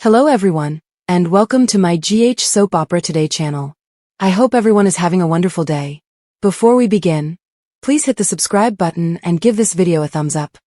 Hello everyone, and welcome to my GH Soap Opera Today channel. I hope everyone is having a wonderful day. Before we begin, please hit the subscribe button and give this video a thumbs up.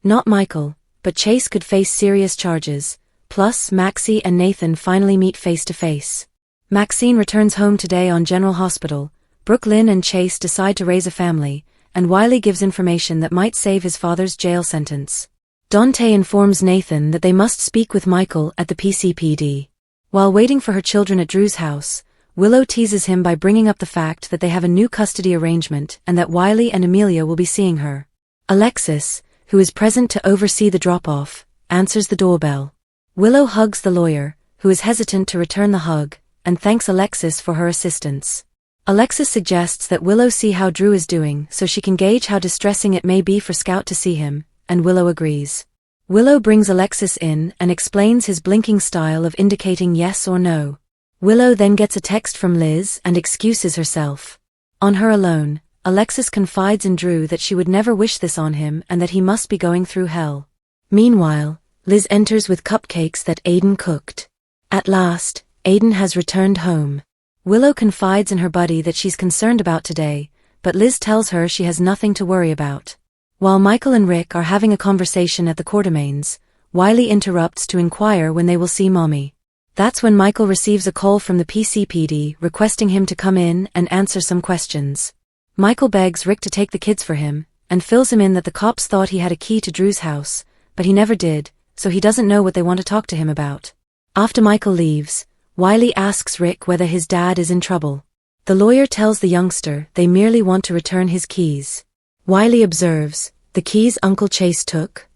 Not Michael, but Chase could face serious charges. Plus, Maxie and Nathan finally meet face to face. Maxine returns home today on General Hospital. Brooklyn and Chase decide to raise a family, and Wiley gives information that might save his father's jail sentence. Dante informs Nathan that they must speak with Michael at the PCPD. While waiting for her children at Drew's house, Willow teases him by bringing up the fact that they have a new custody arrangement and that Wiley and Amelia will be seeing her. Alexis, who is present to oversee the drop-off, answers the doorbell. Willow hugs the lawyer, who is hesitant to return the hug, and thanks Alexis for her assistance. Alexis suggests that Willow see how Drew is doing so she can gauge how distressing it may be for Scout to see him, and Willow agrees. Willow brings Alexis in and explains his blinking style of indicating yes or no. Willow then gets a text from Liz and excuses herself. On her alone, Alexis confides in Drew that she would never wish this on him and that he must be going through hell. Meanwhile, Liz enters with cupcakes that Aiden cooked. At last, Aiden has returned home. Willow confides in her buddy that she's concerned about today, but Liz tells her she has nothing to worry about. While Michael and Rick are having a conversation at the Quartermaines, Wiley interrupts to inquire when they will see Mommy. That's when Michael receives a call from the PCPD requesting him to come in and answer some questions. Michael begs Rick to take the kids for him, and fills him in that the cops thought he had a key to Drew's house, but he never did, so he doesn't know what they want to talk to him about. After Michael leaves, Wiley asks Rick whether his dad is in trouble. The lawyer tells the youngster they merely want to return his keys. Wiley observes, the keys Uncle Chase took?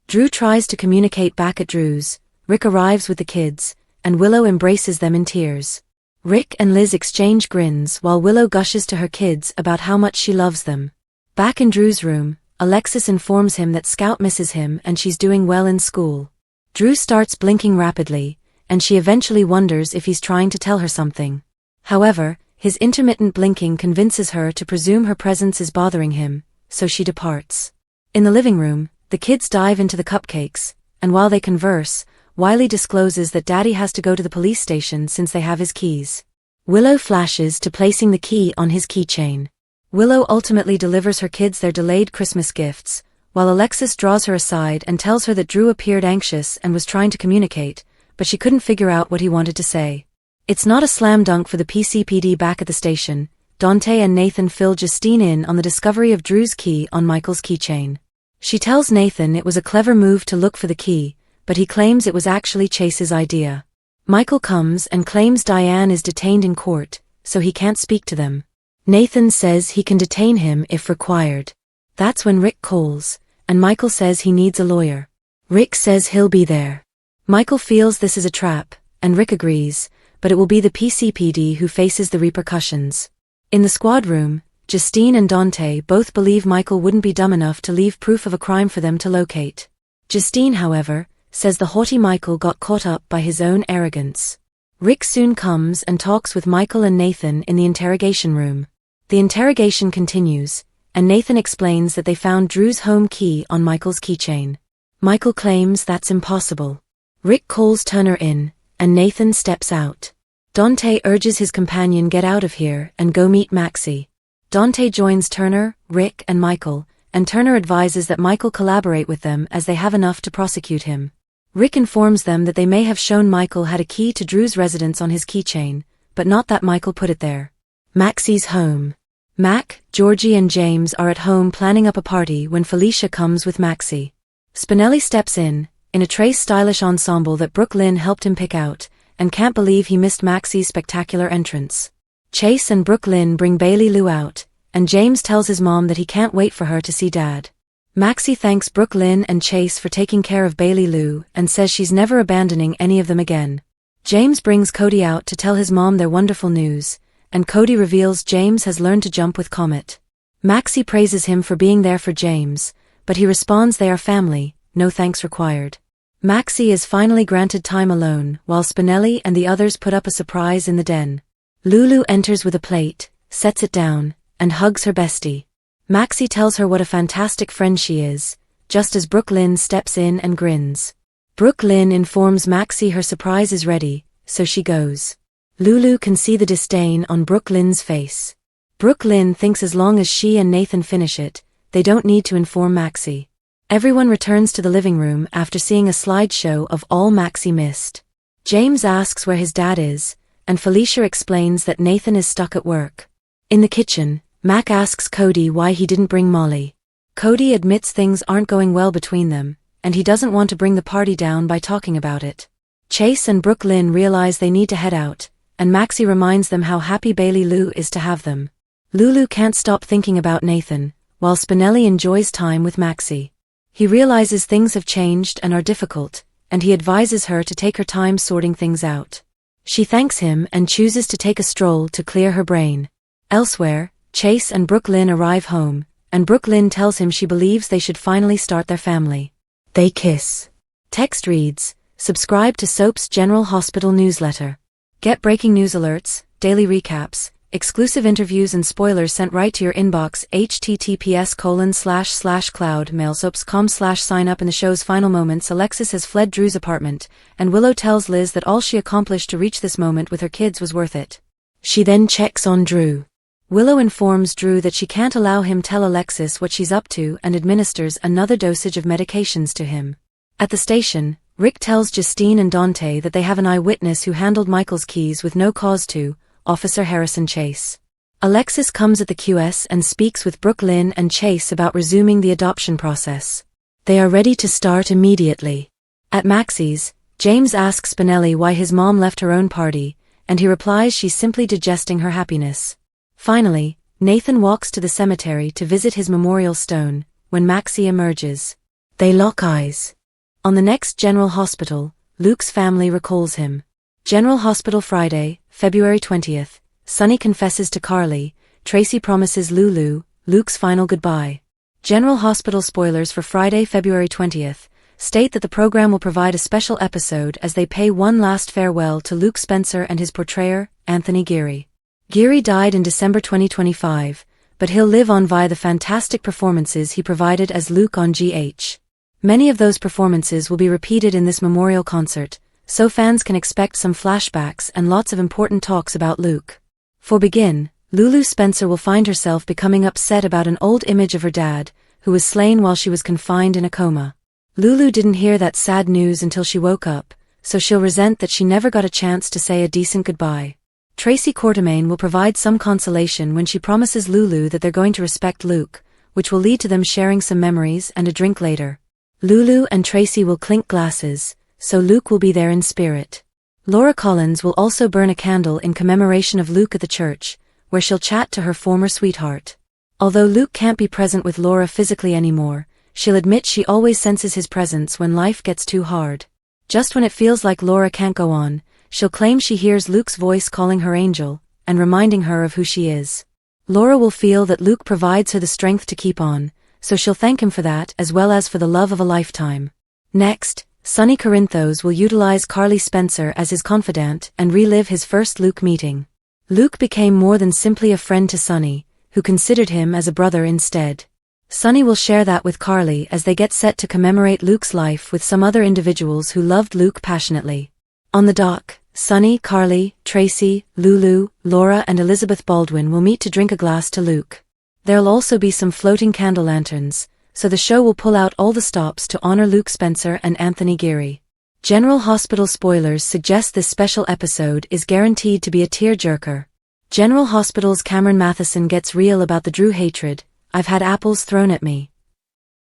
Drew tries to communicate back at Drew's. Rick arrives with the kids, and Willow embraces them in tears. Rick and Liz exchange grins while Willow gushes to her kids about how much she loves them. Back in Drew's room, Alexis informs him that Scout misses him and she's doing well in school. Drew starts blinking rapidly, and she eventually wonders if he's trying to tell her something. However, his intermittent blinking convinces her to presume her presence is bothering him, so she departs. In the living room, the kids dive into the cupcakes, and while they converse, Wiley discloses that Daddy has to go to the police station since they have his keys. Willow flashes to placing the key on his keychain. Willow ultimately delivers her kids their delayed Christmas gifts, while Alexis draws her aside and tells her that Drew appeared anxious and was trying to communicate, but she couldn't figure out what he wanted to say. It's not a slam dunk for the PCPD back at the station. Dante and Nathan fill Justine in on the discovery of Drew's key on Michael's keychain. She tells Nathan it was a clever move to look for the key, but he claims it was actually Chase's idea. Michael comes and claims Diane is detained in court, so he can't speak to them. Nathan says he can detain him if required. That's when Rick calls, and Michael says he needs a lawyer. Rick says he'll be there. Michael feels this is a trap, and Rick agrees, but it will be the PCPD who faces the repercussions. In the squad room, Justine and Dante both believe Michael wouldn't be dumb enough to leave proof of a crime for them to locate. Justine, however, says the haughty Michael got caught up by his own arrogance. Rick soon comes and talks with Michael and Nathan in the interrogation room. The interrogation continues, and Nathan explains that they found Drew's home key on Michael's keychain. Michael claims that's impossible. Rick calls Turner in, and Nathan steps out. Dante urges his companion get out of here and go meet Maxie. Dante joins Turner, Rick and Michael, and Turner advises that Michael collaborate with them as they have enough to prosecute him. Rick informs them that they may have shown Michael had a key to Drew's residence on his keychain, but not that Michael put it there. Maxie's home. Mac, Georgie and James are at home planning up a party when Felicia comes with Maxie. Spinelli steps in a Trace stylish ensemble that Brooklyn helped him pick out, and can't believe he missed Maxie's spectacular entrance. Chase and Brooklyn bring Bailey Lou out, and James tells his mom that he can't wait for her to see Dad. Maxie thanks Brooklyn and Chase for taking care of Bailey Lou and says she's never abandoning any of them again. James brings Cody out to tell his mom their wonderful news, and Cody reveals James has learned to jump with Comet. Maxie praises him for being there for James, but he responds they are family, no thanks required. Maxie is finally granted time alone while Spinelli and the others put up a surprise in the den. Lulu enters with a plate, sets it down, and hugs her bestie. Maxie tells her what a fantastic friend she is, just as Brooklyn steps in and grins. Brooke Lynn informs Maxie her surprise is ready, so she goes. Lulu can see the disdain on Brooke Lynn's face. Brooke Lynn thinks as long as she and Nathan finish it, they don't need to inform Maxie. Everyone returns to the living room after seeing a slideshow of all Maxie missed. James asks where his dad is, and Felicia explains that Nathan is stuck at work. In the kitchen, Mac asks Cody why he didn't bring Molly. Cody admits things aren't going well between them, and he doesn't want to bring the party down by talking about it. Chase and Brooke Lynn realize they need to head out, and Maxie reminds them how happy Bailey Lou is to have them. Lulu can't stop thinking about Nathan, while Spinelli enjoys time with Maxie. He realizes things have changed and are difficult, and he advises her to take her time sorting things out. She thanks him and chooses to take a stroll to clear her brain. Elsewhere, Chase and Brooke Lynn arrive home, and Brooke Lynn tells him she believes they should finally start their family. They kiss. Text reads, "Subscribe to Soap's General Hospital newsletter. Get breaking news alerts, daily recaps, exclusive interviews and spoilers sent right to your inbox. https://cloudmailsoaps.com/sign up." In the show's final moments, Alexis has fled Drew's apartment, and Willow tells Liz that all she accomplished to reach this moment with her kids was worth it. She then checks on Drew. Willow informs Drew that she can't allow him tell Alexis what she's up to and administers another dosage of medications to him. At the station, Rick tells Justine and Dante that they have an eyewitness who handled Michael's keys with no cause to, Officer Harrison Chase. Alexis comes at the QS and speaks with Brooke Lynn and Chase about resuming the adoption process. They are ready to start immediately. At Maxie's, James asks Spinelli why his mom left her own party, and he replies she's simply digesting her happiness. Finally, Nathan walks to the cemetery to visit his memorial stone, when Maxie emerges. They lock eyes. On the next General Hospital, Luke's family recalls him. General Hospital Friday, February 20th, Sonny confesses to Carly, Tracy promises Lulu, Luke's final goodbye. General Hospital spoilers for Friday, February 20th, state that the program will provide a special episode as they pay one last farewell to Luke Spencer and his portrayer, Anthony Geary. Geary died in December 2025, but he'll live on via the fantastic performances he provided as Luke on GH. Many of those performances will be repeated in this memorial concert, so fans can expect some flashbacks and lots of important talks about Luke. For begin, Lulu Spencer will find herself becoming upset about an old image of her dad, who was slain while she was confined in a coma. Lulu didn't hear that sad news until she woke up, so she'll resent that she never got a chance to say a decent goodbye. Tracy Quartermaine will provide some consolation when she promises Lulu that they're going to respect Luke, which will lead to them sharing some memories and a drink later. Lulu and Tracy will clink glasses, so Luke will be there in spirit. Laura Collins will also burn a candle in commemoration of Luke at the church, where she'll chat to her former sweetheart. Although Luke can't be present with Laura physically anymore, she'll admit she always senses his presence when life gets too hard. Just when it feels like Laura can't go on, she'll claim she hears Luke's voice calling her angel, and reminding her of who she is. Laura will feel that Luke provides her the strength to keep on, so she'll thank him for that as well as for the love of a lifetime. Next, Sonny Corinthos will utilize Carly Spencer as his confidant and relive his first Luke meeting. Luke became more than simply a friend to Sonny, who considered him as a brother instead. Sonny will share that with Carly as they get set to commemorate Luke's life with some other individuals who loved Luke passionately. On the dock, Sonny, Carly, Tracy, Lulu, Laura and Elizabeth Baldwin will meet to drink a glass to Luke. There'll also be some floating candle lanterns, so the show will pull out all the stops to honor Luke Spencer and Anthony Geary. General Hospital spoilers suggest this special episode is guaranteed to be a tearjerker. General Hospital's Cameron Matheson gets real about the Drew hatred. "I've had apples thrown at me.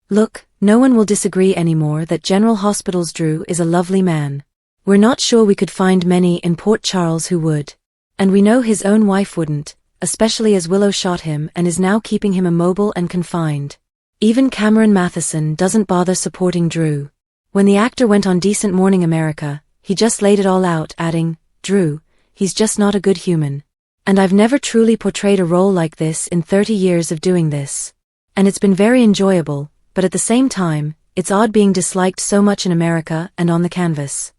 Look, no one will disagree anymore that General Hospital's Drew is a lovely man. We're not sure we could find many in Port Charles who would. And we know his own wife wouldn't, especially as Willow shot him and is now keeping him immobile and confined. Even Cameron Matheson doesn't bother supporting Drew. When the actor went on Decent Morning America, he just laid it all out, adding, 'Drew, he's just not a good human. And I've never truly portrayed a role like this in 30 years of doing this. And it's been very enjoyable, but at the same time, it's odd being disliked so much in America and on the canvas.'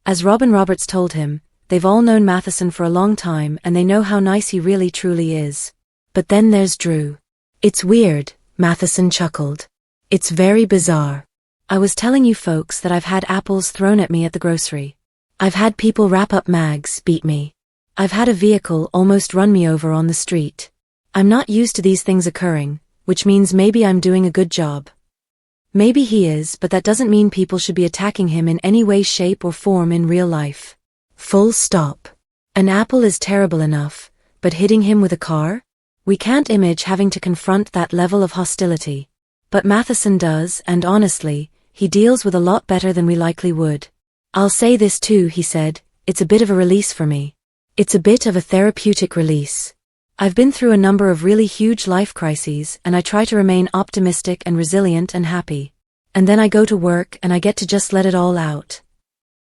As Robin Roberts told him, they've all known Matheson for a long time and they know how nice he really truly is. But then there's Drew. It's weird, Matheson chuckled. It's very bizarre. I was telling you folks that I've had apples thrown at me at the grocery. I've had people wrap up mags, beat me. I've had a vehicle almost run me over on the street. I'm not used to these things occurring, which means maybe I'm doing a good job. Maybe he is, but that doesn't mean people should be attacking him in any way, shape, or form in real life. Full stop. An apple is terrible enough, but hitting him with a car? We can't imagine having to confront that level of hostility. But Matheson does, and honestly, he deals with a lot better than we likely would. I'll say this too, he said, it's a bit of a release for me. It's a bit of a therapeutic release. I've been through a number of really huge life crises, and I try to remain optimistic and resilient and happy. And then I go to work and I get to just let it all out.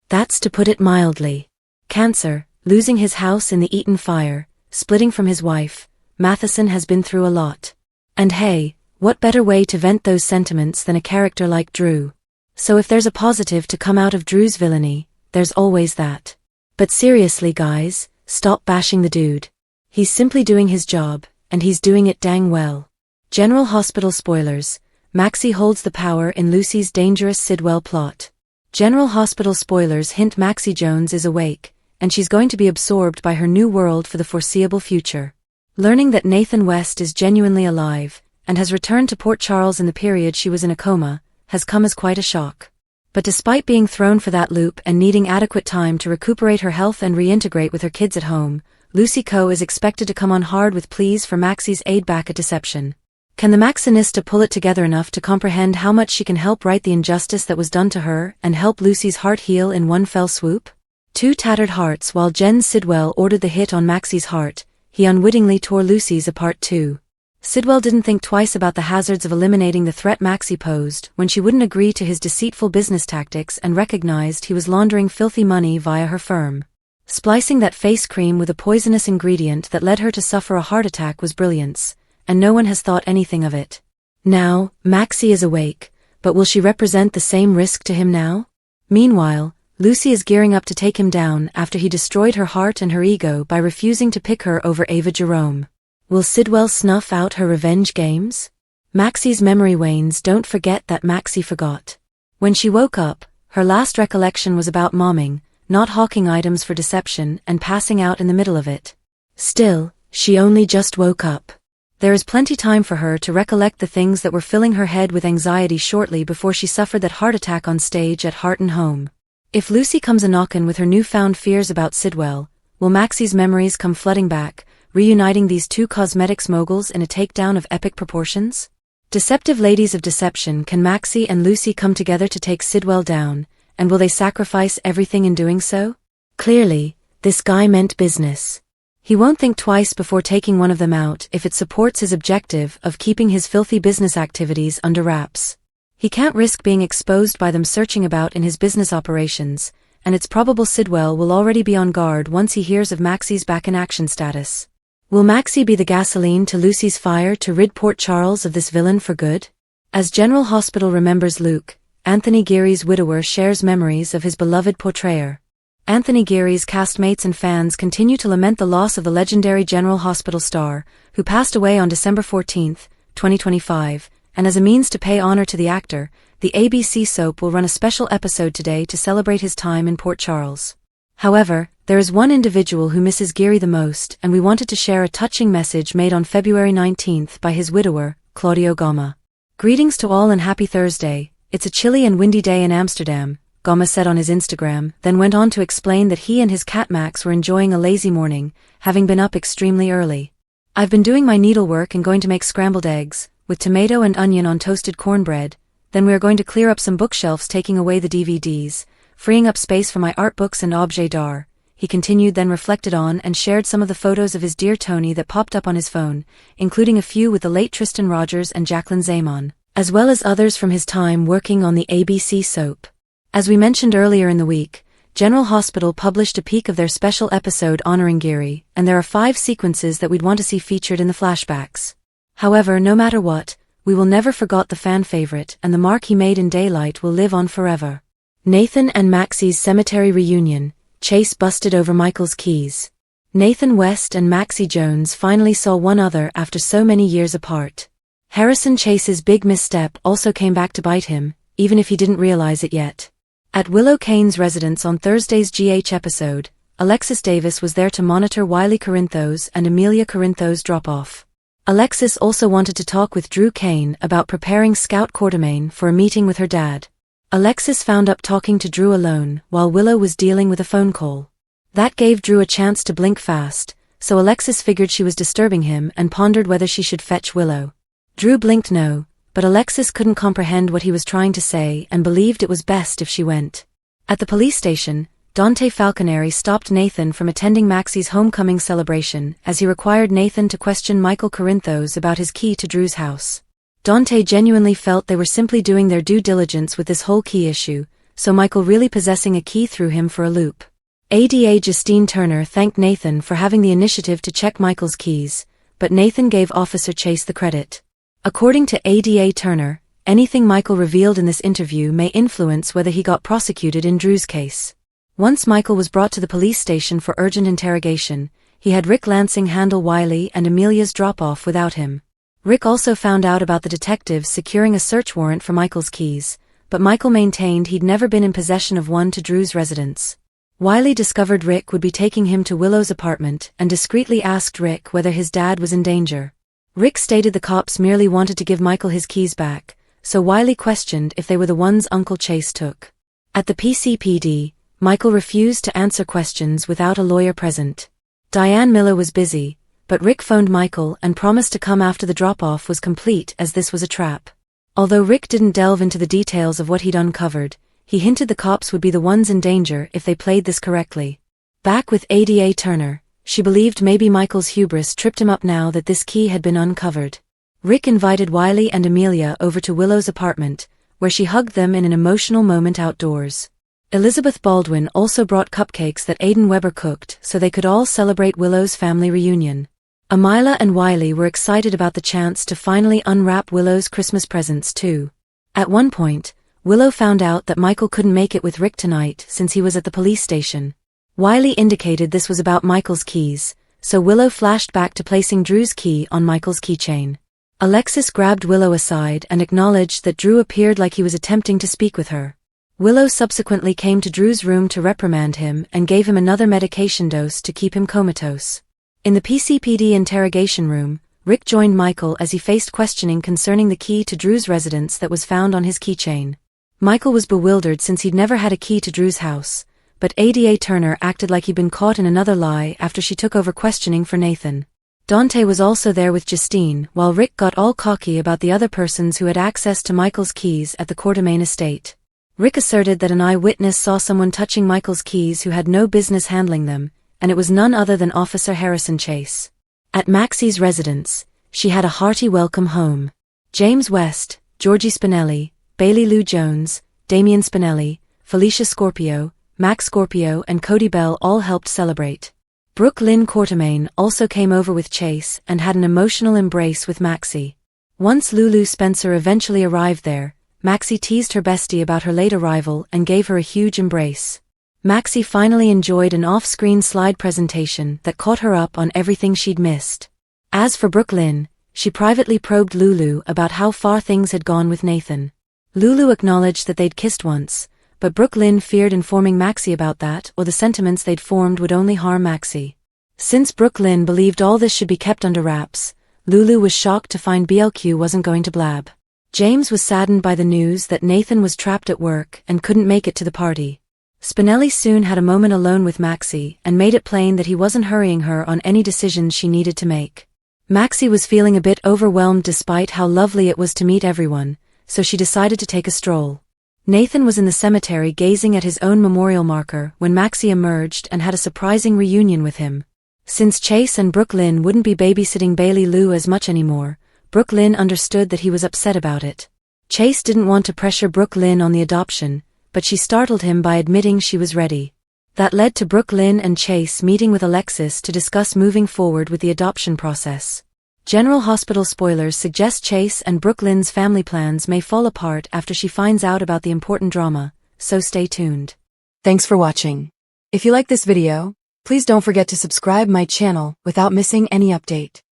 That's to put it mildly. Cancer, losing his house in the Eaton fire, splitting from his wife, Matheson has been through a lot. And hey, what better way to vent those sentiments than a character like Drew? So if there's a positive to come out of Drew's villainy, there's always that. But seriously guys, stop bashing the dude. He's simply doing his job, and he's doing it dang well. General Hospital spoilers, Maxie holds the power in Lucy's dangerous Sidwell plot. General Hospital spoilers hint Maxie Jones is awake, and she's going to be absorbed by her new world for the foreseeable future. Learning that Nathan West is genuinely alive, and has returned to Port Charles in the period she was in a coma, has come as quite a shock. But despite being thrown for that loop and needing adequate time to recuperate her health and reintegrate with her kids at home, Lucy Coe is expected to come on hard with pleas for Maxie's aid back at deception. Can the Maxinista pull it together enough to comprehend how much she can help right the injustice that was done to her and help Lucy's heart heal in one fell swoop? Two tattered hearts. While Jen Sidwell ordered the hit on Maxie's heart, he unwittingly tore Lucy's apart too. Sidwell didn't think twice about the hazards of eliminating the threat Maxie posed when she wouldn't agree to his deceitful business tactics and recognized he was laundering filthy money via her firm. Splicing that face cream with a poisonous ingredient that led her to suffer a heart attack was brilliance, and no one has thought anything of it. Now, Maxie is awake, but will she represent the same risk to him now? Meanwhile, Lucy is gearing up to take him down after he destroyed her heart and her ego by refusing to pick her over Ava Jerome. Will Sidwell snuff out her revenge games? Maxie's memory wanes. Don't forget that Maxie forgot. When she woke up, her last recollection was about momming, not hawking items for deception and passing out in the middle of it. Still, she only just woke up. There is plenty time for her to recollect the things that were filling her head with anxiety shortly before she suffered that heart attack on stage at Heart and Home. If Lucy comes a-knockin' with her newfound fears about Sidwell, will Maxie's memories come flooding back, reuniting these two cosmetics moguls in a takedown of epic proportions? Deceptive ladies of deception, can Maxie and Lucy come together to take Sidwell down, and will they sacrifice everything in doing so? Clearly, this guy meant business. He won't think twice before taking one of them out if it supports his objective of keeping his filthy business activities under wraps. He can't risk being exposed by them searching about in his business operations, and it's probable Sidwell will already be on guard once he hears of Maxie's back-in-action status. Will Maxie be the gasoline to Lucy's fire to rid Port Charles of this villain for good? As General Hospital remembers Luke, Anthony Geary's widower shares memories of his beloved portrayer. Anthony Geary's castmates and fans continue to lament the loss of the legendary General Hospital star, who passed away on December 14, 2025, and as a means to pay honor to the actor, the ABC soap will run a special episode today to celebrate his time in Port Charles. However, there is one individual who misses Geary the most, and we wanted to share a touching message made on February 19 by his widower, Claudio Goma. Greetings to all and happy Thursday. It's a chilly and windy day in Amsterdam, Goma said on his Instagram, then went on to explain that he and his cat Max were enjoying a lazy morning, having been up extremely early. I've been doing my needlework and going to make scrambled eggs, with tomato and onion on toasted cornbread, then we are going to clear up some bookshelves taking away the DVDs, freeing up space for my art books and objets d'art, he continued, then reflected on and shared some of the photos of his dear Tony that popped up on his phone, including a few with the late Tristan Rogers and Jacqueline Zaman, as well as others from his time working on the ABC soap. As we mentioned earlier in the week, General Hospital published a peek of their special episode honoring Geary, and there are 5 sequences that we'd want to see featured in the flashbacks. However, no matter what, we will never forget the fan favorite, and the mark he made in daylight will live on forever. Nathan and Maxie's cemetery reunion. Chase busted over Michael's keys. Nathan West and Maxie Jones finally saw one another after so many years apart. Harrison Chase's big misstep also came back to bite him, even if he didn't realize it yet. At Willow Kane's residence on Thursday's GH episode, Alexis Davis was there to monitor Wiley Corinthos and Amelia Corinthos' drop-off. Alexis also wanted to talk with Drew Kane about preparing Scout Quartermain for a meeting with her dad. Alexis found up talking to Drew alone while Willow was dealing with a phone call. That gave Drew a chance to blink fast, so Alexis figured she was disturbing him and pondered whether she should fetch Willow. Drew blinked no, but Alexis couldn't comprehend what he was trying to say and believed it was best if she went. At the police station, Dante Falconeri stopped Nathan from attending Maxie's homecoming celebration as he required Nathan to question Michael Corinthos about his key to Drew's house. Dante genuinely felt they were simply doing their due diligence with this whole key issue, so Michael really possessing a key threw him for a loop. ADA Justine Turner thanked Nathan for having the initiative to check Michael's keys, but Nathan gave Officer Chase the credit. According to ADA Turner, anything Michael revealed in this interview may influence whether he got prosecuted in Drew's case. Once Michael was brought to the police station for urgent interrogation, he had Rick Lansing handle Wiley and Amelia's drop-off without him. Rick also found out about the detectives securing a search warrant for Michael's keys, but Michael maintained he'd never been in possession of one to Drew's residence. Wiley discovered Rick would be taking him to Willow's apartment and discreetly asked Rick whether his dad was in danger. Rick stated the cops merely wanted to give Michael his keys back, so Wiley questioned if they were the ones Uncle Chase took. At the PCPD, Michael refused to answer questions without a lawyer present. Diane Miller was busy, but Rick phoned Michael and promised to come after the drop-off was complete as this was a trap. Although Rick didn't delve into the details of what he'd uncovered, he hinted the cops would be the ones in danger if they played this correctly. Back with ADA Turner, she believed maybe Michael's hubris tripped him up now that this key had been uncovered. Rick invited Wiley and Amelia over to Willow's apartment, where she hugged them in an emotional moment outdoors. Elizabeth Baldwin also brought cupcakes that Aidan Weber cooked so they could all celebrate Willow's family reunion. Amila and Wiley were excited about the chance to finally unwrap Willow's Christmas presents too. At one point, Willow found out that Michael couldn't make it with Rick tonight since he was at the police station. Wiley indicated this was about Michael's keys, so Willow flashed back to placing Drew's key on Michael's keychain. Alexis grabbed Willow aside and acknowledged that Drew appeared like he was attempting to speak with her. Willow subsequently came to Drew's room to reprimand him and gave him another medication dose to keep him comatose. In the PCPD interrogation room, Rick joined Michael as he faced questioning concerning the key to Drew's residence that was found on his keychain. Michael was bewildered since he'd never had a key to Drew's house, but ADA Turner acted like he'd been caught in another lie after she took over questioning for Nathan. Dante was also there with Justine, while Rick got all cocky about the other persons who had access to Michael's keys at the Quartermain estate. Rick asserted that an eyewitness saw someone touching Michael's keys who had no business handling them, and it was none other than Officer Harrison Chase. At Maxie's residence, she had a hearty welcome home. James West, Georgie Spinelli, Bailey Lou Jones, Damian Spinelli, Felicia Scorpio, Max Scorpio and Cody Bell all helped celebrate. Brooke Lynn Quartermain also came over with Chase and had an emotional embrace with Maxie. Once Lulu Spencer eventually arrived there, Maxie teased her bestie about her late arrival and gave her a huge embrace. Maxie finally enjoyed an off-screen slide presentation that caught her up on everything she'd missed. As for Brooke Lynn, she privately probed Lulu about how far things had gone with Nathan. Lulu acknowledged that they'd kissed once, but Brooke Lynn feared informing Maxie about that or the sentiments they'd formed would only harm Maxie. Since Brooke Lynn believed all this should be kept under wraps, Lulu was shocked to find BLQ wasn't going to blab. James was saddened by the news that Nathan was trapped at work and couldn't make it to the party. Spinelli soon had a moment alone with Maxie and made it plain that he wasn't hurrying her on any decisions she needed to make. Maxie was feeling a bit overwhelmed despite how lovely it was to meet everyone, so she decided to take a stroll. Nathan was in the cemetery gazing at his own memorial marker when Maxie emerged and had a surprising reunion with him. Since Chase and Brooke Lynn wouldn't be babysitting Bailey Lou as much anymore, Brooke Lynn understood that he was upset about it. Chase didn't want to pressure Brooke Lynn on the adoption, but she startled him by admitting she was ready. That led to Brooke Lynn and Chase meeting with Alexis to discuss moving forward with the adoption process. General Hospital spoilers suggest Chase and Brooke Lynn's family plans may fall apart after she finds out about the important drama, so stay tuned. Thanks for watching. If you like this video, please don't forget to subscribe my channel without missing any update.